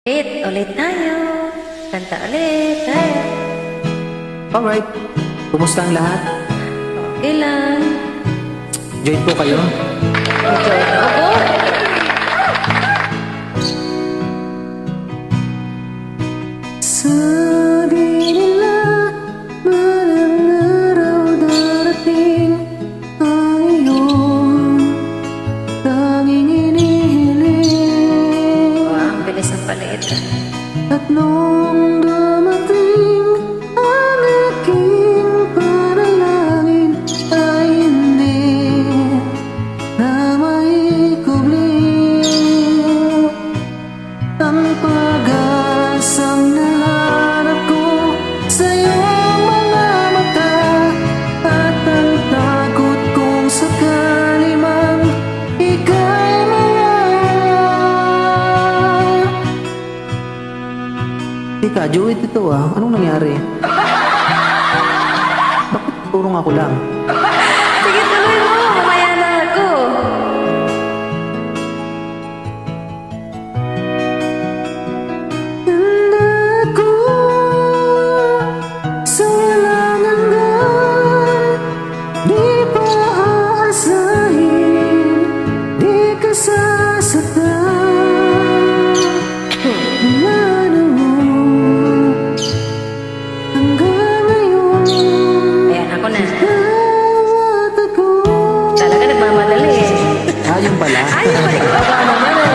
Ulit tayo. Kanta ulit tayo. Alright. Kumusta ang lahat? Okay lang. Enjoy po kayo. Enjoy ako. Sabi nila malang araw darating ang iyong tanging inihiling. Wow, ang bilis ng palit. At nung dumating ang aking panalangin ay hindi na maikubli ang pag-asang nahanap ko sa iyong mga mata at ang takot kong sakali mang ikaw mawala. Teka, Joey, ito anong nangyari? Bakit turong ako lang? Sige, tuloy mo. Mamaya na ako. Handa ako sa walang hanggan, di pa aasahin, di ka sasaktan. Mula noon hanggang ngayon, Ayan, ako na. bawat ako. Talaga nagmamadali eh. Ayun pala. Ayun pa, ikaw ba naman eh.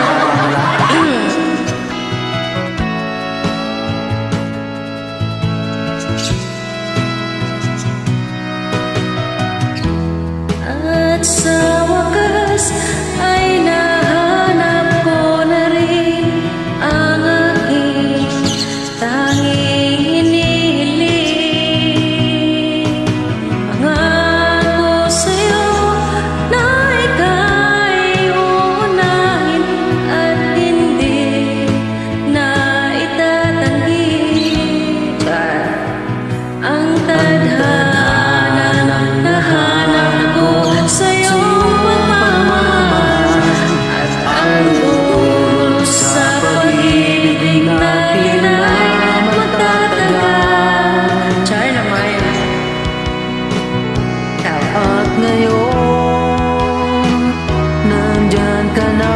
At sa wakas ay nahanap ko na rin ang aking tanging hinihiling. Pangako sa'yo na ika'y uunahin at hindi na itatanggi. Ang tadhana ng nahanap ko sa iyong pagmamahal at ang dulo sa pag-ibig natin ay magtatagal. Char naman. Ikaw. At ngayon, nandyan ka na.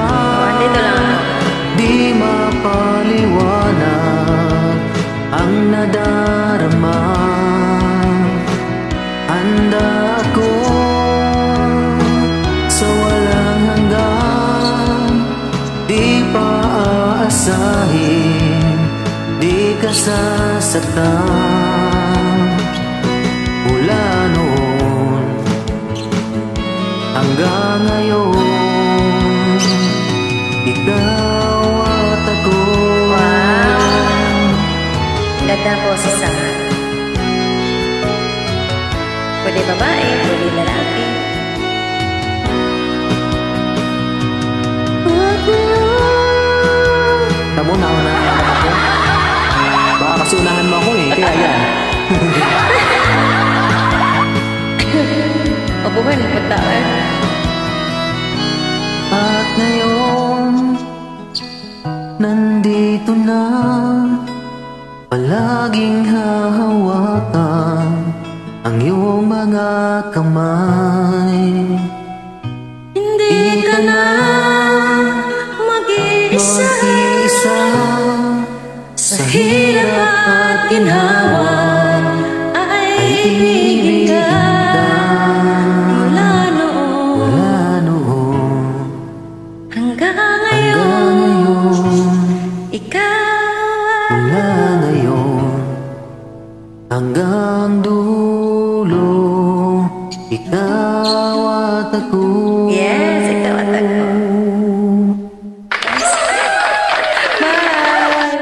Andito lang ako. Di mapaliwanag ang nadarama. Handa ako sa walang hanggan, di pa aasahin, di ka sasaktan. Mula noon hanggang ngayon, ikaw at ako. Ganda po si Sama. Pwede babae, pwede lalaki. At ngayon, tamo na naman ako. Baka kasi unahan mo ako eh, kaya yan. Obuhan, punta eh. At ngayon, nandito na, palaging hahawakan ang iyong mga kamay. Hindi ka na mag-iisa sa hirap at ginhawa, ay ibigin ka mula noon hanggang hanggang ngayon. ikaw. Mula ngayon hanggang dulo, ikaw at ako.